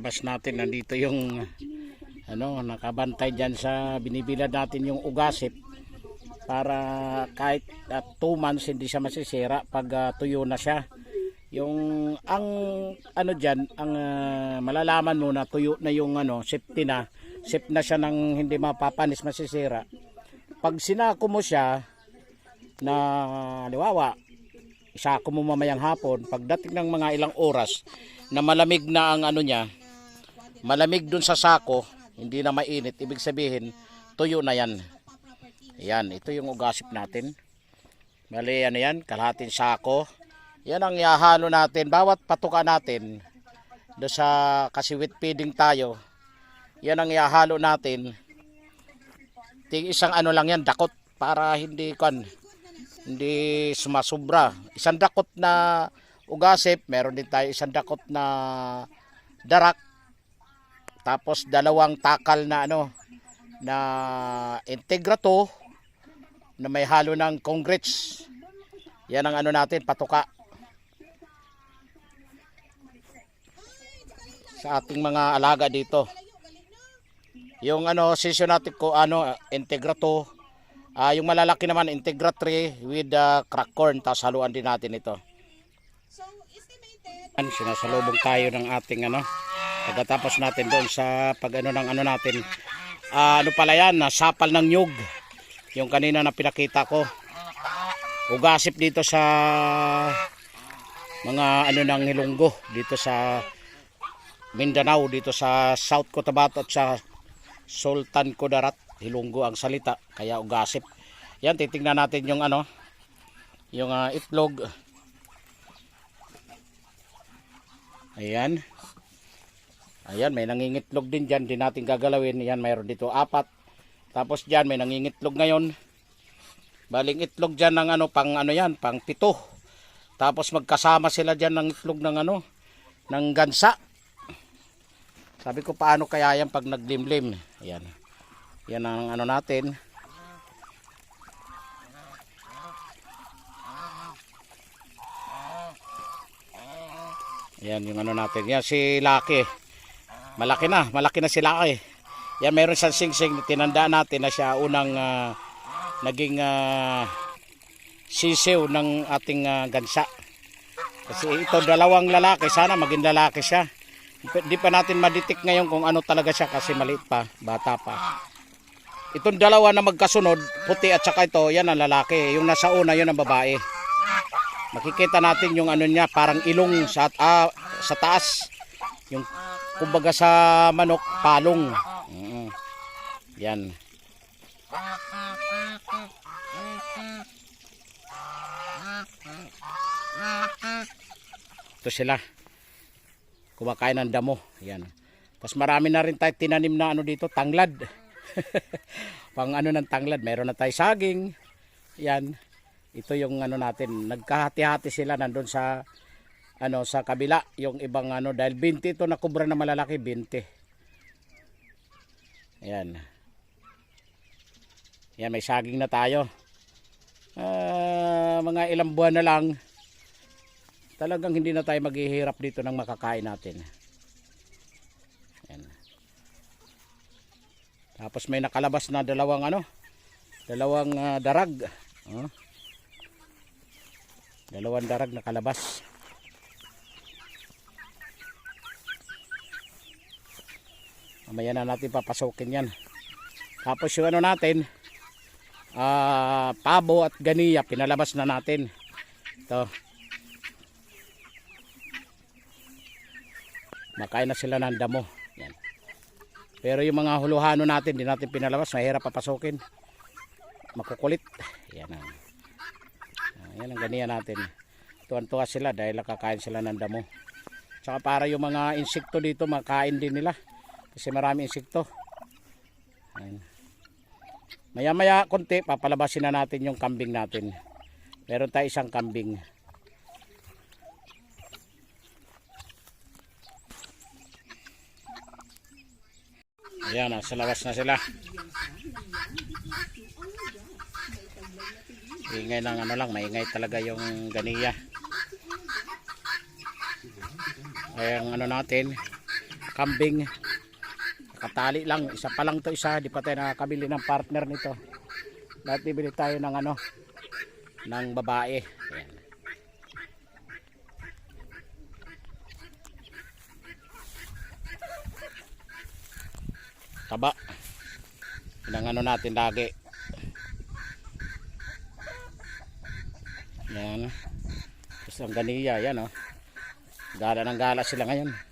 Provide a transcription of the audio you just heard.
labas natin. Nandito yung nakabantay dyan sa binibilad natin yung ugasip para kahit 2 months hindi siya masisira pag tuyo na siya. Yung ang dyan, ang malalaman mo na tuyo na yung safety na, safe na siya ng hindi mapapanis, masisira. Pag sinako mo siya na liwawa, isako mo mamayang hapon, pagdating ng mga ilang oras na malamig na ang niya, malamig dun sa sako, hindi na mainit, ibig sabihin tuyo na yan. Ayan, ito yung ugasip natin. Bali yan, kalahating sako. Yan ang ihahalo natin, bawat patuka natin do sa, kasi wheat feeding tayo. Yan ang ihahalo natin. Ting isang lang yan, dakot, para hindi sumasubra. Isang dakot na ugasip, meron din tayo isang dakot na darak. Tapos 2 takal na na integrato na may halo ng congrats. Yan ang natin, patuka. Sa ating mga alaga dito. Yung systematic ko integrato, yung malalaki naman integra 3 with crack corn, tapos haluan din natin ito. Sinasalubong tayo ng ating pagkatapos natin doon sa pag ng natin. Pala yan, sapal ng nyug. Yung kanina na pinakita ko. Ugasip dito sa mga ng Ilonggo dito sa Mindanao, dito sa South Cotabato at sa Sultan Kudarat, Ilonggo ang salita, kaya ugasip. Yan, titingnan natin yung yung itlog. Ayan. Ayan, may nangingitlog din dyan, din natin gagalawin. Yan, mayroon dito 4. Tapos dyan, may nangingitlog ngayon. Baling itlog dyan ng pang pang 7. Tapos magkasama sila dyan ng itlog ng ng gansa. Sabi ko, paano kaya yan pag naglimlim? Ayan. Yan ang natin. Ayan yung natin. Yan si Lucky. Malaki na si Lucky. Yan, meron siyang singsing. Tinandaan natin na siya unang naging sisiw ng ating gansa. Kasi ito 2 lalaki, sana maging lalaki siya. Di pa natin maditik ngayon kung talaga siya kasi maliit pa, bata pa. Itong 2 na magkasunod, puti at saka ito, yan ang lalaki. Yung nasa una, yun ang babae. Makikita natin yung niya, parang ilong sa taas. Yung kumbaga sa manok, palong. Yan. Ito sila. Kumakain ng damo. Yan. Tapos marami na rin tayo tinanim na dito, tanglad. Pang ng tanglad, meron na tayo saging. Yan. Ito yung natin, nagkahati-hati sila nandun sa sa kabila, yung ibang dahil 20 ito na kubra na malalaki, 20. Yan. Yan, may saging na tayo. Mga ilang buwan na lang, talagang hindi na tayo maghihirap dito ng makakain natin. Yan. Tapos may nakalabas na 2 darag. 2 darag nakalabas. Mamaya na natin papasokin yan. Tapos yung natin, pabo at ganiya, pinalabas na natin. Ito. Makain na sila ng damo. Yan. Pero yung mga huluhano natin, di natin pinalabas, mahirap papasokin. Makukulit. Yan ang. Yan ang ganiya natin. Tuwan-tuwa sila dahil nakakain sila ng damo. Tsaka para yung mga insekto dito, makain din nila. Kasi marami insekto. Maya-maya konti, papalabasin na natin yung kambing natin. Meron tayo isang kambing. Ayan, sa labas na sila. Ingay ng lang, maingay talaga yung ganiya. Kaya ang natin, kambing. Nakatali lang, isa pa lang to isa, di pa tayo nakakabili ng partner nito. Dapat bibili tayo ng ano, ng babae. Ayan. Taba. Pinang ano natin lagi. Yan. Tapos ang ganiya, yan oh. Gala ng gala sila ngayon.